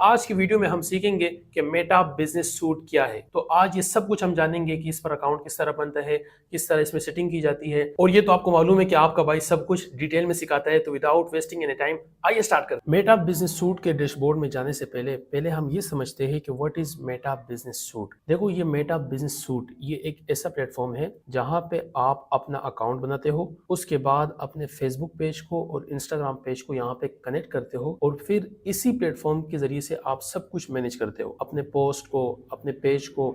आज की वीडियो में हम सीखेंगे कि मेटा बिजनेस सूट क्या है। तो आज ये सब कुछ हम जानेंगे कि इस पर अकाउंट किस तरह बनता है, किस तरह इसमें सेटिंग की जाती है, और ये तो आपको मालूम है कि आपका भाई सब कुछ डिटेल में सिखाता है। तो विदाउट वेस्टिंग एनी टाइम आइए स्टार्ट करते हैं। मेटा बिजनेस सूट के डैशबोर्ड में जाने से पहले हम ये समझते हैं कि what is Meta business suit. देखो, ये मेटा बिजनेस सूट ये एक ऐसा प्लेटफॉर्म है जहां पे आप अपना अकाउंट बनाते हो, उसके बाद अपने फेसबुक पेज को और इंस्टाग्राम पेज को यहाँ पे कनेक्ट करते हो, और फिर इसी प्लेटफॉर्म के जरिए से आप सब कुछ मैनेज करते हो, अपने पोस्ट को, अपने पेज को,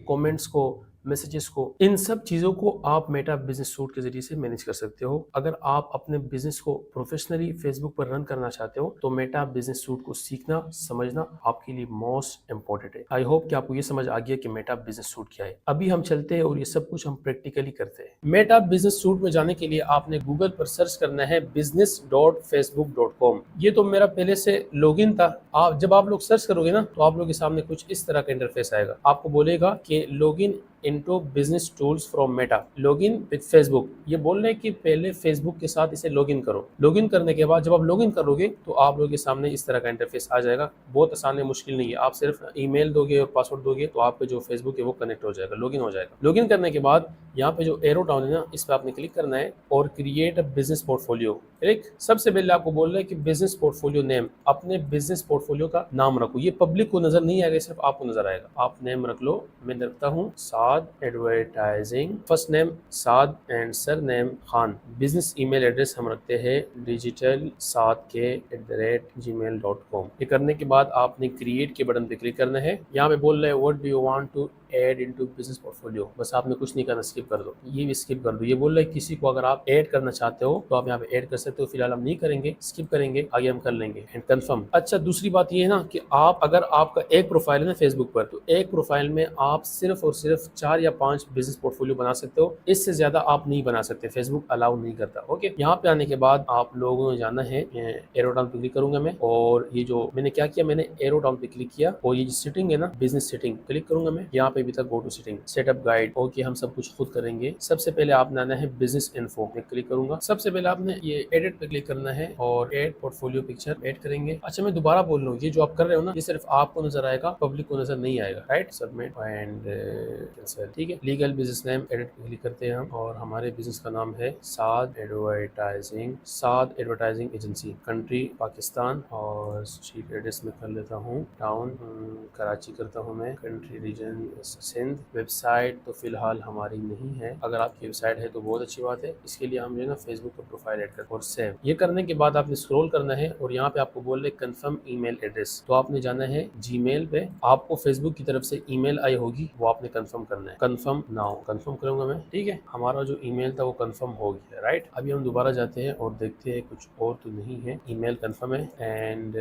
कमेंट्स को, मैसेजेस को। इन सब चीजों को आप मेटा बिजनेस सूट के जरिए से मैनेज कर सकते हो। अगर आप अपने बिजनेस को प्रोफेशनली फेसबुक पर रन करना चाहते हो तो मेटा बिजनेस सूट को सीखना, समझना आपके लिए मोस्ट इंपॉर्टेंट है। आई होप कि आपको ये समझ आ गया कि मेटा बिजनेस सूट क्या है। अभी हम चलते हैं और ये सब कुछ हम प्रैक्टिकली करते हैं। मेटा बिजनेस सूट में जाने के लिए आपने गूगल पर सर्च करना है business.facebook.com। ये तो मेरा पहले से लॉगिन था। जब आप लोग सर्च करोगे ना तो आप लोग के सामने कुछ इस तरह का इंटरफेस आएगा। आपको बोलेगा कि login into business tools from Meta, login with Facebook. ये बोल रहे हैं कि पहले फेसबुक के साथ इसे लॉगिन करो। लॉगिन करने के बाद जब आप लॉगिन करोगे तो आप लोगों के सामने इस तरह का इंटरफेस आ जाएगा। बहुत आसान है, मुश्किल नहीं है। आप सिर्फ ईमेल दोगे और पासवर्ड दोगे तो आपका जो फेसबुक है वो कनेक्ट हो जाएगा, लॉगिन हो जाएगा। लॉगिन करने के बाद यहाँ पे जो एरो डाउन है ना, इस पर आपने क्लिक करना है और create a business portfolio. Click. सबसे पहले आपको बोल रहे हैं कि बिजनेस पोर्टफोलियो नेम, अपने बिजनेस पोर्टफोलियो का नाम रखो। ये पब्लिक को नजर नहीं आएगा, सिर्फ आपको नजर आएगा। आप नेम रख लो। मैं रखता हूँ Saad advertising, first name Saad and surname Khan. Business email address हम रखते हैं डिजिटल साद के @gmail.com। ये करने के बाद आपने क्रिएट के बटन पे क्लिक करना है। यहाँ पे बोल रहे हैं what do you want to add into business portfolio. बस आपने कुछ नहीं करना, स्किप कर दो, ये भी स्किप कर दो। ये बोल रहे हैं किसी को अगर आप ऐड करना चाहते हो तो आप यहाँ पे ऐड कर सकते हो। फिलहाल हम नहीं करेंगे, स्किप करेंगे, आगे हम कर लेंगे। And confirm. अच्छा, दूसरी बात ये है ना कि आप अगर आपका एक प्रोफाइल है ना फेसबुक पर, तो एक प्रोफाइल में आप सिर्फ और सिर्फ 4 या 5 बिजनेस पोर्टफोलियो बना सकते हो। इससे ज्यादा आप नहीं बना सकते, फेसबुक अलाउ नहीं करता। ओके, यहाँ पे आने के बाद आप लोगों ने जाना है, एरो डाउन पे क्लिक करूंगा मैं, और ये जो मैंने क्या किया, मैंने एरो डाउन पे क्लिक किया और ये जो सेटिंग है ना, बिजनेस सेटिंग, क्लिक करूंगा मैं। यहाँ पे भी था go to setting, setup guide. Okay, हम सब कुछ खुद करेंगे। सबसे पहले आपने आना है बिजनेस इन्फो में, क्लिक करूंगा। सबसे पहले आपने ये एडिट पे क्लिक करना है और एड पोर्टफोलियो पिक्चर ऐड करेंगे। अच्छा, मैं दोबारा बोल रहा हूँ, ये जो आप कर रहे हो ना, ये सिर्फ आपको नजर आएगा, पब्लिक को नजर नहीं आएगा। Right, submit and cancel. ठीक है, लीगल बिजनेस नेम एडिट पे क्लिक करते हैं हम, और हमारे बिजनेस का नाम है साद एडवर्टाइजिंग, साद एडवर्टाइजिंग एजेंसी। कंट्री पाकिस्तान, और स्ट्रीट एड्रेस में कर लेता हूँ टाउन कराची करता हूँ मैं, कंट्री रीजन सिंध। वेबसाइट तो फिलहाल हमारी नहीं है, अगर आपकी वेबसाइट है तो बहुत अच्छी बात है। इसके लिए हम जो है ना फेसबुक पर प्रोफाइल ऐड करते हैं और सेव। ये करने के बाद आपने स्क्रॉल करना है और यहाँ पे आपको बोल रहे कंफर्म ईमेल एड्रेस, तो आपने जाना है जीमेल पे। आपको फेसबुक की तरफ से ईमेल आई होगी, वो आपने कंफर्म करना है। कंफर्म नाउ, कंफर्म करूंगा मैं। ठीक है, हमारा जो ईमेल था वो कंफर्म हो गया। राइट, अभी हम दोबारा जाते हैं और देखते हैं कुछ और तो नहीं है। ईमेल कंफर्म है and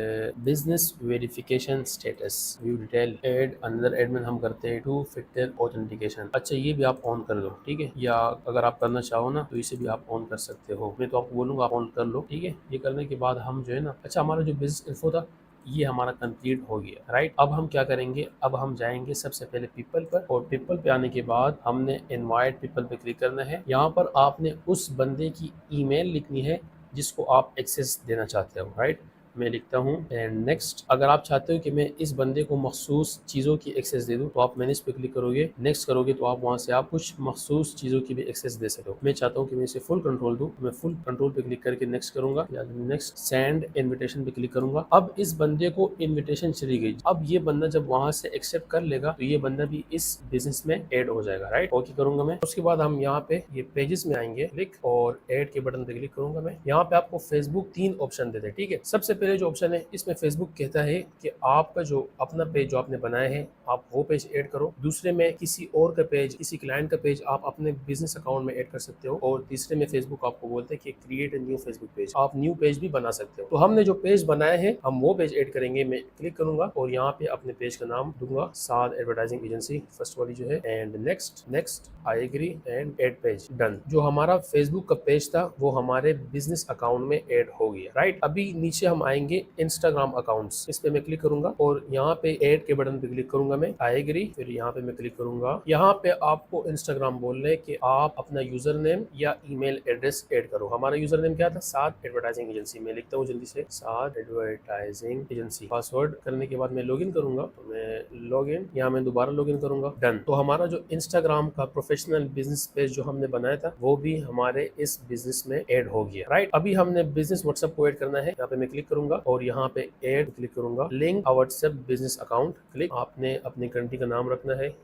business verification status, view detail, add another admin हम करते हैं, टू फैक्टर ऑथेंटिकेशन। अच्छा, ये भी आप ऑन कर दो। ठीक है, या अगर आप करना चाहो ना तो इसे भी आप ऑन कर सकते हो। मैं तो आपको बोलूंगा आप ऑन कर लो। ठीक है, ये करने के बाद हम जो है ना, अच्छा, हमारा जो बिजनेस इन्फो था ये हमारा कंप्लीट हो गया। राइट, अब हम क्या करेंगे, अब हम जाएंगे सबसे पहले पीपल पर, और पीपल पे आने के बाद हमने इनवाइट पीपल पे क्लिक करना है। यहाँ पर आपने उस बंदे की ईमेल लिखनी है जिसको आप एक्सेस देना चाहते हो। राइट, मैं लिखता हूँ एंड नेक्स्ट। अगर आप चाहते हो कि मैं इस बंदे को मखसूस चीज़ों की एक्सेस दे दूँ तो आप मैनेज पे क्लिक करोगे, नेक्स्ट करोगे तो आप वहाँ से आप कुछ मखसूस चीज़ों की भी एक्सेस दे सकते हो। मैं चाहता हूँ कि मैं इसे फुल कंट्रोल दूँ, मैं फुल कंट्रोल पे क्लिक करके नेक्स्ट करूंगा, या नेक्स्ट सेंड इन्विटेशन पे क्लिक करूंगा। अब इस बंदे को इन्विटेशन चली गई। अब ये बंदा जब वहाँ से एक्सेप्ट कर लेगा तो ये बंदा भी इस बिजनेस में ऐड हो जाएगा। राइट, ओके करूंगा मैं। उसके बाद हम यहाँ पे ये पेजेस में आएंगे, क्लिक, और ऐड के बटन पे क्लिक करूंगा मैं। यहाँ पे आपको फेसबुक 3 ऑप्शन देते हैं। ठीक है, सबसे पहले जो ऑप्शन है इसमें फेसबुक कहता है कि आपका जो अपना पेज जो आपने बनाया है आप वो पेज ऐड करो। दूसरे में किसी और का पेज, किसी क्लाइंट का पेज आप अपने बिजनेस अकाउंट में ऐड कर सकते हो। और तीसरे में फेसबुक आपको बोलते हैं कि create a new Facebook page, आप न्यू पेज भी बना सकते हो। तो हमने जो पेज बनाया है हम वो पेज ऐड करेंगे। मैं क्लिक करूंगा और यहाँ पे अपने पेज का नाम दूंगा साद एडवर्टाइजिंग एजेंसी, फर्स्ट वाली जो है, and next next I agree and add page, done. जो हमारा फेसबुक का पेज था वो हमारे बिजनेस अकाउंट में ऐड हो गया। राइट, अभी नीचे हम आएंगे आएंगे इंस्टाग्राम अकाउंट्स, इस पे मैं क्लिक करूंगा और यहाँ पे ऐड के बटन पे क्लिक करूंगा मैं, आई एग्री, फिर यहाँ पे मैं क्लिक करूंगा। यहाँ पे आपको इंस्टाग्राम बोल रहे हैं कि आप अपना यूजर नेम या ईमेल एड्रेस ऐड करो। हमारा यूजर नेम क्या था, साद एडवर्टाइजिंग एजेंसी। मैं लिखता हूँ जल्दी से, साद एडवर्टाइजिंग एजेंसी। पासवर्ड करने के बाद मैं लॉगिन करूंगा, तो मैं लॉगिन, यहाँ मैं दोबारा लॉगिन करूंगा, डन। तो हमारा जो इंस्टाग्राम का प्रोफेशनल बिजनेस पेज जो हमने बनाया था वो भी हमारे इस बिजनेस में ऐड हो गया, राइट। अभी हमने बिजनेस व्हाट्सएप को ऐड करना है, यहाँ पे मैं क्लिक करूंगा और यहाँ पे ऐड क्लिक करूंगा, link a WhatsApp business account, click. आपने अपनी कंट्री का नाम रखना है,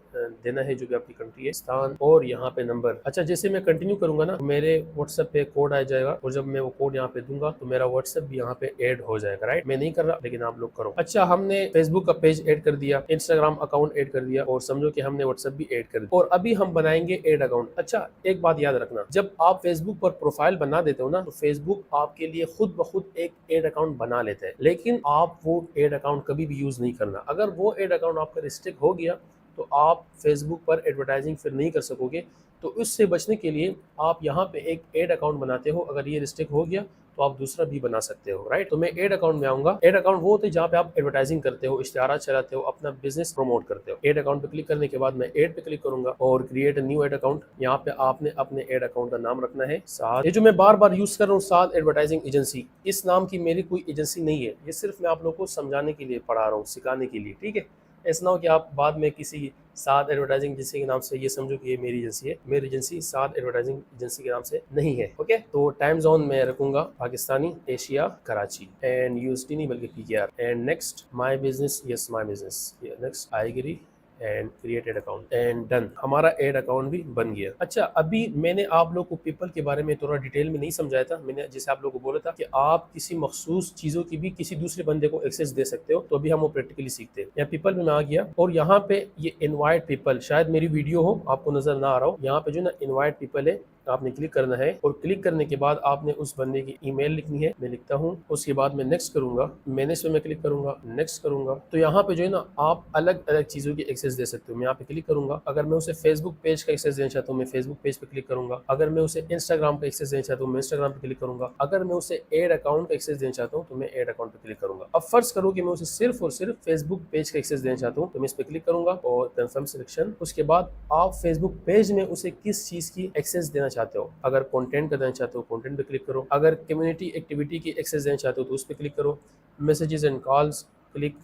देना है जो भी आपकी कंट्री है, स्थान और यहाँ पे नंबर। अच्छा, जैसे मैं कंटिन्यू करूंगा ना, मेरे व्हाट्सएप पे कोड आ जाएगा और जब मैं वो कोड यहाँ पे दूंगा तो मेरा व्हाट्सएप भी यहाँ पे ऐड हो जाएगा, राइट। मैं नहीं कर रहा लेकिन आप लोग करो। अच्छा, हमने फेसबुक का पेज ऐड कर दिया, इंस्टाग्राम अकाउंट ऐड कर दिया और समझो कि हमने व्हाट्सएप भी ऐड कर दिया और अभी हम बनाएंगे ऐड अकाउंट। अच्छा, एक बात याद रखना, जब आप फेसबुक पर प्रोफाइल बना देते हो ना तो फेसबुक आपके लिए खुद ब खुद एक ऐड अकाउंट बना लेते हैं, लेकिन आप वो ऐड अकाउंट कभी भी यूज नहीं करना। अगर वो ऐड अकाउंट आपका रिस्ट्रिक्ट हो गया तो आप फेसबुक पर एडवर्टाइजिंग फिर नहीं कर सकोगे। तो इससे बचने के लिए आप यहाँ पे एक ऐड अकाउंट बनाते हो, अगर ये रिस्ट्रिक्ट हो गया तो आप दूसरा भी बना सकते हो, राइट। तो मैं ऐड अकाउंट में आऊंगा। ऐड अकाउंट वो होता है जहाँ पे आप एडवर्टाइजिंग करते हो, इश्तिहार चलाते हो, अपना बिजनेस प्रमोट करते हो। ऐड अकाउंट पे क्लिक करने के बाद मैं ऐड पे क्लिक करूंगा और क्रिएट न्यू ऐड अकाउंट। यहाँ पे आपने अपने ऐड अकाउंट का नाम रखना है साद, ये जो मैं बार बार यूज कर रहा हूँ, साद एडवर्टाइजिंग एजेंसी। इस नाम की मेरी कोई एजेंसी नहीं है, ये सिर्फ मैं आप लोग को समझाने के लिए पढ़ा रहा हूँ, सिखाने के लिए, ठीक है। ऐसा ना हो कि आप बाद में किसी साद एडवर्टाइजिंग एजेंसी के नाम से ये समझो कि ये मेरी एजेंसी है। मेरी एजेंसी साद एडवर्टाइजिंग एजेंसी के नाम से नहीं है, ओके। तो टाइम जोन में रखूंगा Pakistani, Asia, Karachi, and UST नहीं बल्कि PKR. And next my business, yes my business, next I agree and created account and done. हमारा ऐड अकाउंट भी बन गया। अच्छा, अभी मैंने आप लोग को पेपल के बारे में थोड़ा डिटेल में नहीं समझाया था। मैंने जैसे आप लोग को बोला था कि आप किसी मखसूस चीजों की भी किसी दूसरे बंदे को एक्सेस दे सकते हो, तो अभी हम वो प्रैक्टिकली सीखते हैं। यहाँ पीपल में मैं आ गया और यहाँ पे ये इनवाइट पीपल, शायद मेरी वीडियो हो आपको नजर ना आ रहा हो, यहाँ पे जो ना इनवाइट पीपल है, आपने क्लिक करना है और क्लिक करने के बाद आपने उस बंदे की ईमेल लिखनी है। मैं लिखता हूँ, उसके बाद मैं नेक्स्ट करूंगा, मैनेज पे मैं क्लिक करूंगा, नेक्स्ट करूंगा। तो यहाँ पे जो है ना आप अलग अलग चीजों की एक्सेस दे सकते हो। मैं यहाँ पे क्लिक करूंगा, अगर मैं उसे फेसबुक पेज का एक्सेस देना चाहता हूँ मैं फेसबुक पेज पे क्लिक करूंगा। अगर मैं उसे इंस्टाग्राम का एक्सेस देना चाहता हूँ मैं इंस्टाग्राम पे क्लिक करूंगा। अगर मैं उसे एड अकाउंट का एक्सेस देना चाहता हूँ तो मैं एड अकाउंट पे क्लिक करूंगा। अब फर्ज करो कि मैं उसे सिर्फ और सिर्फ फेसबुक पेज का एक्सेस देना चाहता हूँ तो मैं इस पे क्लिक करूंगा और कंफर्म सिलेक्शन। उसके बाद आप फेसबुक पेज में उसे किस चीज की एक्सेस देना चाहते हो, अगर कंटेंट का देना चाहते हो कंटेंट पे क्लिक करो, अगर कम्युनिटी एक्टिविटी की एक्सेस देना चाहते हो तो उस पे क्लिक करो, messages and calls click,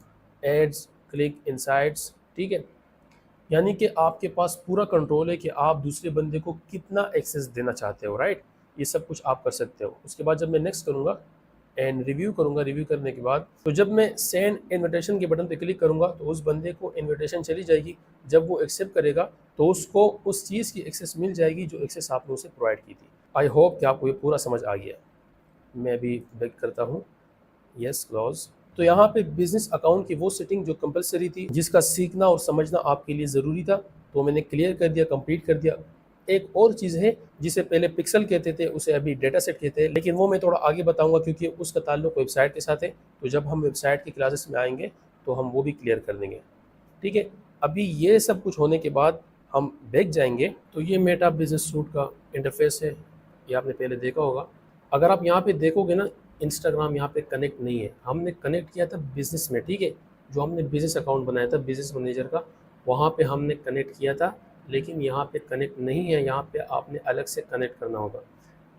ads click, insights, ठीक है। यानी कि आपके पास पूरा कंट्रोल है कि आप दूसरे बंदे को कितना एक्सेस देना चाहते हो, राइट। ये सब कुछ आप कर सकते हो। उसके बाद जब मैं नेक्स्ट करूंगा एंड रिव्यू करूंगा, रिव्यू करने के बाद तो जब मैं सेंड इनविटेशन के बटन पे क्लिक करूंगा तो उस बंदे को इनविटेशन चली जाएगी। जब वो एक्सेप्ट करेगा तो उसको उस चीज़ की एक्सेस मिल जाएगी जो एक्सेस आपने उसे प्रोवाइड की थी। आई होप कि आपको ये पूरा समझ आ गया। मैं भी बैक करता हूँ, यस क्लोज। तो यहाँ पे बिजनेस अकाउंट की वो सेटिंग जो कंपलसरी थी, जिसका सीखना और समझना आपके लिए ज़रूरी था, तो मैंने क्लियर कर दिया, कंप्लीट कर दिया। एक और चीज़ है जिसे पहले पिक्सल कहते थे, उसे अभी डेटा सेट कहते हैं, लेकिन वो मैं थोड़ा आगे बताऊंगा क्योंकि उसका ताल्लुक वेबसाइट के साथ है। तो जब हम वेबसाइट की क्लासेस में आएंगे तो हम वो भी क्लियर कर देंगे, ठीक है। अभी ये सब कुछ होने के बाद हम बैक जाएंगे। तो ये मेटा बिजनेस सूट का इंटरफेस है, ये आपने पहले देखा होगा। अगर आप यहाँ पे देखोगे ना, इंस्टाग्राम यहाँ पे कनेक्ट नहीं है, हमने कनेक्ट किया था बिजनेस में, ठीक है। जो हमने बिजनेस अकाउंट बनाया था बिजनेस मैनेजर का, वहाँ पे हमने कनेक्ट किया था, लेकिन यहाँ पे कनेक्ट नहीं है। यहाँ पे आपने अलग से कनेक्ट करना होगा।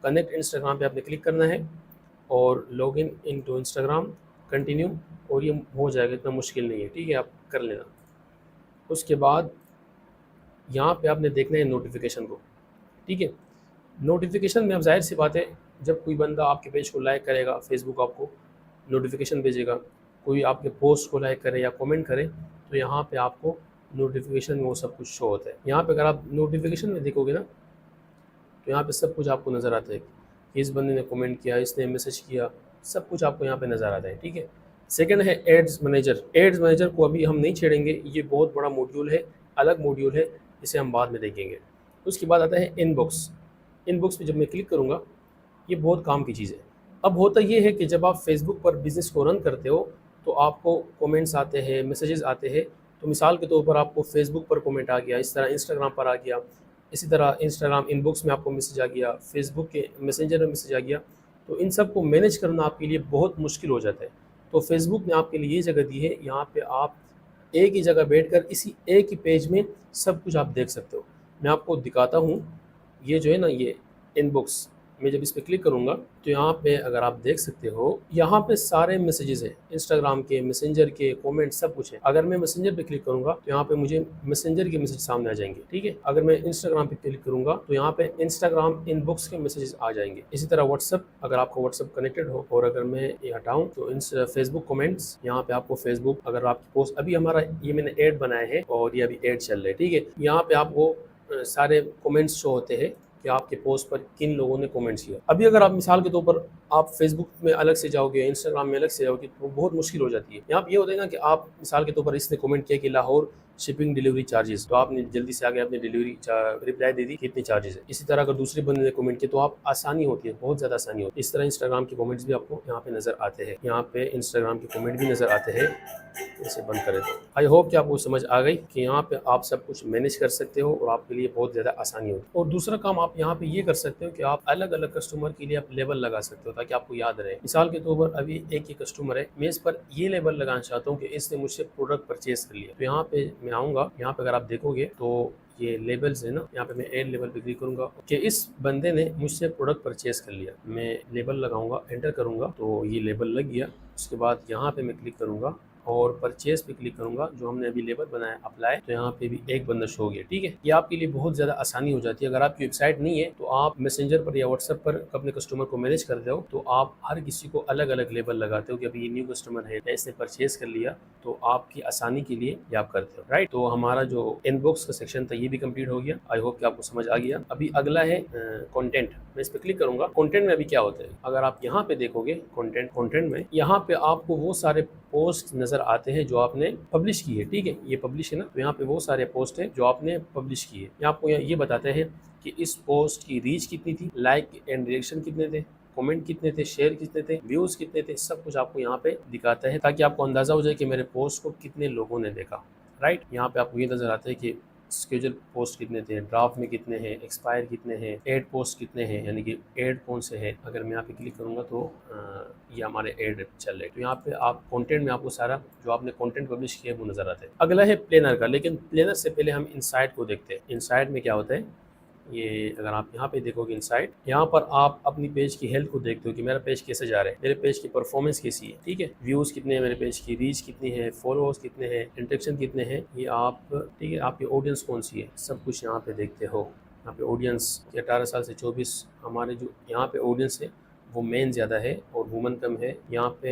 कनेक्ट इंस्टाग्राम पे आपने क्लिक करना है और लॉगिन इनटू इंस्टाग्राम, कंटिन्यू, और ये हो जाएगा, इतना मुश्किल नहीं है, ठीक है, आप कर लेना। उसके बाद यहाँ पे आपने देखना है नोटिफिकेशन को, ठीक है। नोटिफिकेशन में अब जाहिर सी बात है, जब कोई बंदा आपके पेज को लाइक करेगा, फेसबुक आपको नोटिफिकेशन भेजेगा, कोई आपके पोस्ट को लाइक करे या कमेंट करे, तो यहाँ पे आपको नोटिफिकेशन में वो सब कुछ शो होता है। यहाँ पे अगर आप नोटिफिकेशन में देखोगे ना तो यहाँ पे सब कुछ आपको नज़र आता है कि इस बंदे ने कमेंट किया, इसने मैसेज किया, सब कुछ आपको यहाँ पे नज़र आता है, ठीक है। सेकंड है एड्स मैनेजर। एड्स मैनेजर को अभी हम नहीं छेड़ेंगे, ये बहुत बड़ा मॉड्यूल है, अलग मॉड्यूल है, इसे हम बाद में देखेंगे। उसके बाद आता है इनबॉक्स। इनबॉक्स पे जब मैं क्लिक करूँगा, ये बहुत काम की चीज़ है। अब होता ये है कि जब आप फेसबुक पर बिज़नेस को रन करते हो तो आपको कमेंट्स आते हैं, मैसेजेस आते हैं। तो मिसाल के तौर पर आपको फेसबुक पर कमेंट आ गया, इस तरह इंस्टाग्राम पर आ गया, इसी तरह इंस्टाग्राम इनबॉक्स में आपको मैसेज आ गया, फेसबुक के मैसेंजर में मैसेज आ गया। तो इन सब को मैनेज करना आपके लिए बहुत मुश्किल हो जाता है। तो फेसबुक ने आपके लिए ये जगह दी है, यहाँ पे आप एक ही जगह बैठकर इसी एक ही पेज में सब कुछ आप देख सकते हो। मैं आपको दिखाता हूँ, ये जो है ना, ये इनबॉक्स, मैं जब इस पे क्लिक करूँगा तो यहाँ पे अगर आप देख सकते हो, यहाँ पे सारे मैसेजेस हैं, इंस्टाग्राम के, मैसेंजर के, कमेंट, सब कुछ है। अगर मैं मैसेंजर पे क्लिक करूँगा तो यहाँ पे मुझे मैसेंजर के मैसेज सामने आ जाएंगे, ठीक है। अगर मैं इंस्टाग्राम पे क्लिक करूँगा तो यहाँ पे इंस्टाग्राम इनबॉक्स के मैसेजेस आ जाएंगे। इसी तरह व्हाट्सअप, अगर आपको व्हाट्सअप कनेक्टेड हो, और अगर मैं ये हटाऊँ तो फेसबुक कमेंट्स, यहाँ पे आपको फेसबुक, अगर आपकी पोस्ट, अभी हमारा ये मैंने ऐड बनाया है और ये अभी ऐड चल रहा है, ठीक है। यहाँ पे आपको सारे कमेंट्स शो होते हैं कि आपके पोस्ट पर किन लोगों ने कमेंट्स किया। अभी अगर आप मिसाल के तौर पर आप फेसबुक में अलग से जाओगे, इंस्टाग्राम में अलग से जाओगे, तो बहुत मुश्किल हो जाती है। यहाँ पे ये होता है ना कि आप मिसाल के तौर पर इसने कमेंट किया कि लाहौर शिपिंग डिलीवरी चार्जेस, तो आपने जल्दी से आगे अपने डिलीवरी रिप्लाई दे दी कितने चार्जेस है। इसी तरह अगर दूसरे बंदे ने कमेंट किया तो आप आसानी होती है, बहुत ज़्यादा आसानी होती है। इस तरह इंस्टाग्राम के कमेंट्स भी आपको यहाँ पे नज़र आते हैं, यहाँ पे इंस्टाग्राम के कमेंट भी नज़र आते हैं। इसे बंद करें तो आई होप कि आपको समझ आ गई कि यहाँ पे आप सब कुछ मैनेज कर सकते हो और आपके लिए बहुत ज़्यादा आसानी होगी। और दूसरा काम आप यहाँ पे ये कर सकते हो कि आप अलग अलग कस्टमर के लिए आप लेबल लगा सकते हो ताकि आपको याद रहे। मिसाल के तौर पर अभी एक ही कस्टमर है, मैं इस पर ये लेबल लगाना चाहता हूँ कि इसने मुझसे प्रोडक्ट परचेज कर लिया, तो यहाँ पे मैं आऊँगा, यहाँ पे अगर आप देखोगे तो ये लेबल्स है ना, यहाँ पे मैं ऐड लेबल पे क्लिक करूंगा कि इस बंदे ने मुझसे प्रोडक्ट परचेज कर लिया। मैं लेबल लगाऊंगा, एंटर करूंगा तो ये लेबल लग गया। उसके बाद यहाँ पे मैं क्लिक करूंगा और परचेज पे क्लिक करूंगा, जो हमने अभी लेबल बनाया अप्लाई, तो यहाँ पे भी एक बंदा शो हो गया, ठीक है। ये आपके लिए बहुत ज़्यादा आसानी हो जाती है। अगर आपकी वेबसाइट नहीं है तो आप मैसेंजर पर या व्हाट्सएप पर अपने कस्टमर को मैनेज करते हो, तो आप हर किसी को अलग अलग लेबल लगाते हो कि अभी ये न्यू कस्टमर है या इसने परचेज कर लिया, तो आपकी आसानी के लिए ये आप करते हो, राइट। तो हमारा जो इनबॉक्स का सेक्शन था ये भी कंप्लीट हो गया। आई होप कि आपको समझ आ गया। अभी अगला है कंटेंट। मैं इस पर क्लिक करूंगा। कंटेंट में अभी क्या होता है, अगर आप यहाँ पे देखोगे कंटेंट में यहाँ पे आपको वो सारे पोस्ट नजर आते हैं जो आपने पब्लिश की है, ठीक है। ये पब्लिश है ना, तो यहाँ पे वो सारे पोस्ट है जो आपने पब्लिश की है। ये आपको ये बताते हैं कि इस पोस्ट की रीच कितनी थी, लाइक एंड रिएक्शन कितने थे, कमेंट कितने थे, शेयर कितने थे, व्यूज कितने थे, सब कुछ आपको यहाँ पे दिखाता है ताकि आपको अंदाजा हो जाए कि मेरे पोस्ट को कितने लोगों ने देखा, राइट। यहाँ पे आपको ये नजर आता है कि स्केड्यूल पोस्ट कितने थे, ड्राफ्ट में कितने हैं, एक्सपायर कितने हैं, एड पोस्ट कितने हैं, यानी कि एड कौन से हैं। अगर मैं यहाँ पे क्लिक करूँगा तो ये हमारे एड चल रहे हैं। तो यहाँ पे आप कंटेंट में आपको सारा जो आपने कंटेंट पब्लिश किया है वो नजर आता है। अगला है प्लेनर का, लेकिन प्लेनर से पहले हम इनसाइट को देखते हैं। इनसाइट में क्या होता है, ये अगर आप यहाँ पे देखोगे इनसाइट, यहाँ पर आप अपनी पेज की हेल्थ को देखते हो कि मेरा पेज कैसे जा रहा है, मेरे पेज की परफॉर्मेंस कैसी है, ठीक है। व्यूज कितने हैं मेरे पेज की, रीच कितनी है, फॉलोअर्स कितने हैं, इंटरेक्शन कितने हैं, ये आप, ठीक है, आपकी ऑडियंस कौन सी है, सब कुछ यहाँ पे देखते हो। यहाँ पे ऑडियंस 18 साल से 24, हमारे जो यहाँ पे ऑडियंस है वो मेन ज़्यादा है और वुमन कम है। यहाँ पे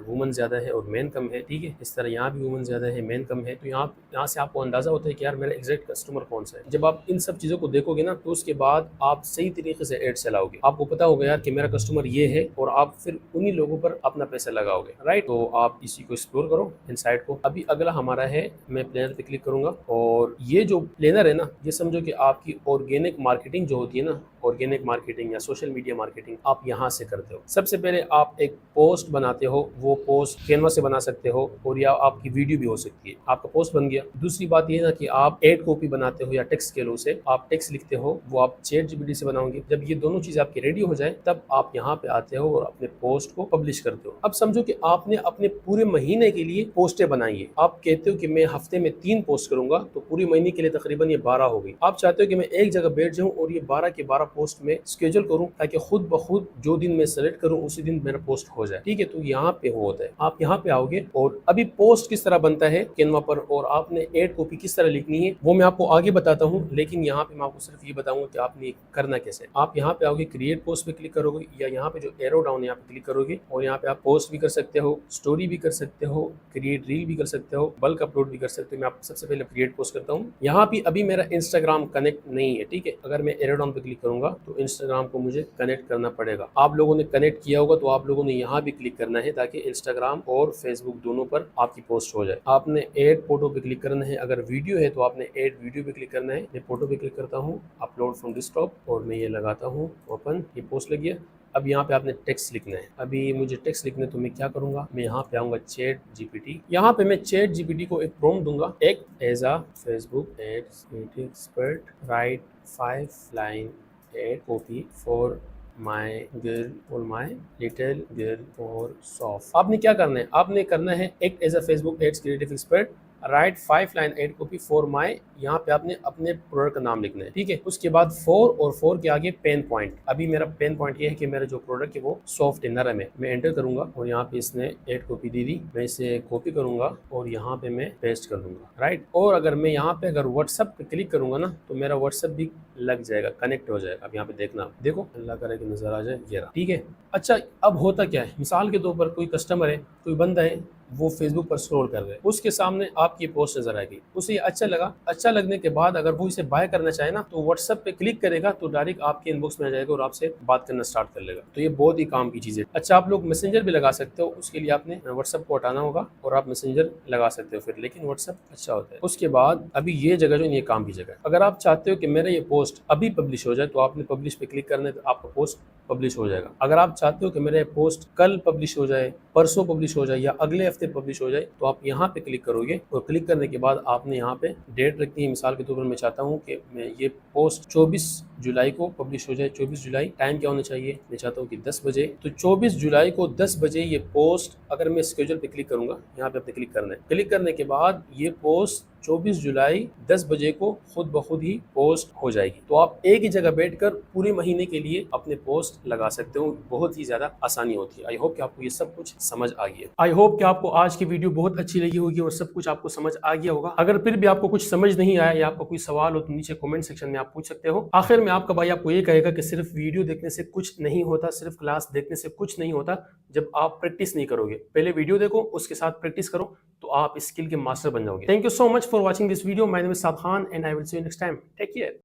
वुमन ज़्यादा है और मेन कम है, ठीक है। इस तरह यहाँ भी वुमन ज़्यादा है, मेन कम है। तो यहाँ से आपको अंदाज़ा होता है कि यार मेरा एग्जैक्ट कस्टमर कौन सा है। जब आप इन सब चीज़ों को देखोगे ना, तो उसके बाद आप सही तरीके से एड चलाओगे, आपको पता होगा यार कि मेरा कस्टमर ये है, और आप फिर उन्हीं लोगों पर अपना पैसा लगाओगे, राइट। तो आप इसी को एक्सप्लोर करो, इनसाइट को। अभी अगला हमारा है, मैं प्लेनर पे क्लिक करूंगा, और ये जो प्लेनर है ना, ये समझो कि आपकी ऑर्गेनिक मार्केटिंग जो होती है ना, ऑर्गेनिक मार्केटिंग या सोशल मीडिया मार्केटिंग आप यहाँ से करते हो। सबसे पहले आप एक पोस्ट बनाते हो, वो पोस्ट कैनवा से बना सकते हो, और या आपकी वीडियो भी हो सकती है। आपका पोस्ट बन गया। दूसरी बात ये ना कि आप एड कॉपी बनाते हो या टेक्स्ट के लो से आप टेक्स्ट लिखते हो, वो आप चैट जीपीटी से बनाओगे। जब ये दोनों चीज आपकी रेडी हो जाए तब आप यहाँ पे आते हो और अपने पोस्ट को पब्लिश करते हो। अब समझो कि आपने अपने पूरे महीने के लिए पोस्टें बनाई है। आप कहते हो कि मैं हफ्ते में 3 पोस्ट करूंगा, तो पूरी महीने के लिए तकरीबन ये 12 हो गई। आप चाहते हो कि मैं एक जगह बैठ जाऊं और ये 12 के 12 पोस्ट में स्केड्यूल करूं, ताकि खुद ब खुद जो दिन मैं सेलेक्ट करूं उसी दिन मेरा पोस्ट हो जाए, ठीक है। तो यहाँ पे वो होता है, आप यहाँ पे आओगे, और अभी पोस्ट किस तरह बनता है कैनवा पर, और आपने एड कॉपी किस तरह लिखनी है वो मैं आपको आगे बताता हूँ। लेकिन यहाँ पे मैं आपको सिर्फ ये बताऊंगा कि आपने करना कैसे। आप यहाँ पे आओगे, क्रिएट पोस्ट पे क्लिक करोगे, या यहाँ पे जो एरो डाउन है यहाँ पे क्लिक करोगे, और यहाँ पे आप पोस्ट भी कर सकते हो, स्टोरी भी कर सकते हो, क्रिएट रील भी कर सकते हो, बल्क अपलोड भी कर सकते हो। मैं आपको सबसे पहले क्रिएट पोस्ट करता हूँ। यहाँ पे अभी मेरा इंस्टाग्राम कनेक्ट नहीं है, ठीक है। अगर मैं एरो डाउन पे क्लिक करूंगा तो इंस्टाग्राम को मुझे कनेक्ट करना पड़ेगा। आप लोगों ने कनेक्ट किया होगा तो आप लोगों ने यहाँ भी क्लिक करना है, ताकि इंस्टाग्राम और फेसबुक दोनों पर आपकी पोस्ट हो जाए। आपने ऐड फोटो पे क्लिक करना है, अगर वीडियो है तो आपने ऐड वीडियो पे क्लिक करना है। मैं फोटो पे क्लिक करता हूँ, अपलोड फ्रॉम डेस्कटॉप, और मैं ये लगाता हूँ ओपन, ये पोस्ट लग गया। अब यहाँ पे आपने टेक्स्ट लिखना है। अभी मुझे टेक्स्ट लिखना है तो मैं क्या करूंगा, मैं यहाँ पे आऊंगा चैट जीपीटी। यहाँ पे मैं चैट जीपीटी को एक प्रॉम्प्ट दूंगा, एक as a Facebook ads expert write 5 line ad copy for my girl for my little girl for soft. आपने क्या करना है, आपने करना है एक as a Facebook ads creative expert, write 5 line ad copy for my, यहाँ पे आपने अपने प्रोडक्ट का नाम लिखना है, ठीक है। उसके बाद 4 और 4 के आगे पेन पॉइंट। अभी मेरा पेन पॉइंट ये है कि मेरा जो प्रोडक्ट है वो सॉफ्ट है, नरम है। मैं एंटर करूंगा और यहाँ पे इसने एड कॉपी दे दी, मैं इसे कॉपी करूंगा और यहाँ पे मैं पेस्ट कर दूंगा, राइट। और अगर मैं यहाँ पे अगर व्हाट्सएप पे क्लिक करूंगा ना तो मेरा व्हाट्सएप भी लग जाएगा, कनेक्ट हो जाएगा। अब यहाँ पे देखना, देखो, अल्लाह करे कि नजर आ जाए, ये रहा, ठीक है। अच्छा, अब होता क्या है, मिसाल के तौर पर कोई कस्टमर है, कोई बंदा है, वो फेसबुक पर स्क्रॉल कर रहे हैं, उसके सामने आपकी पोस्ट नजर आएगी, उसे अच्छा लगा, अच्छा लगने के बाद अगर वो इसे बाय करना चाहे ना तो व्हाट्सएप पे क्लिक करेगा तो डायरेक्ट आपके इनबॉक्स में आ जाएगा और आपसे बात करना स्टार्ट कर लेगा। तो ये बहुत ही काम की चीज है। अच्छा, आप लोग मैसेंजर भी लगा सकते हो, उसके लिए आपने व्हाट्सएप को हटाना होगा और आप मैसेंजर लगा सकते हो फिर, लेकिन व्हाट्सएप अच्छा होता है। उसके बाद अभी ये जगह जो ये काम की जगह है, अगर आप चाहते हो कि मेरा ये पोस्ट अभी पब्लिश हो जाए तो आपने पब्लिश पे क्लिक करना है, तो आपका पोस्ट पब्लिश हो जाएगा। अगर आप चाहते हो कि मेरा पोस्ट कल पब्लिश हो जाए, परसों पब्लिश हो जाए या अगले हफ्ते पब्लिश हो जाए, तो आप यहाँ पे क्लिक करोगे और क्लिक करने के बाद आपने यहाँ पे डेट रखनी है। मिसाल के तौर पर मैं चाहता हूँ कि मैं ये पोस्ट 24 जुलाई को पब्लिश हो जाए। 24 जुलाई टाइम क्या होना चाहिए, मैं चाहता हूँ कि 10 बजे। तो 24 जुलाई को 10 बजे ये पोस्ट, अगर मैं स्केड्यूल पे क्लिक करूंगा, यहाँ पे आपने क्लिक करना है, क्लिक करने के बाद ये पोस्ट 24 जुलाई 10 बजे को खुद ब खुद ही पोस्ट हो जाएगी। तो आप एक ही जगह बैठकर पूरे महीने के लिए अपने पोस्ट लगा सकते हो, बहुत ही ज्यादा आसानी होती है। आई होप कि आपको ये सब कुछ समझ आ गया। आई होप कि आपको आज की वीडियो बहुत अच्छी लगी होगी और सब कुछ आपको समझ आ गया होगा। अगर फिर भी आपको कुछ समझ नहीं आया या आपका कोई सवाल हो तो नीचे कमेंट सेक्शन में आप पूछ सकते हो। आखिर में आपका भाई आपको ये कहेगा कि सिर्फ वीडियो देखने से कुछ नहीं होता, सिर्फ क्लास देखने से कुछ नहीं होता जब आप प्रैक्टिस नहीं करोगे। पहले वीडियो देखो, उसके साथ प्रैक्टिस करो, तो आप स्किल के मास्टर बन जाओगे। Thank you so much for watching this video. My name is Saad Khan and I will see you next time. Take care.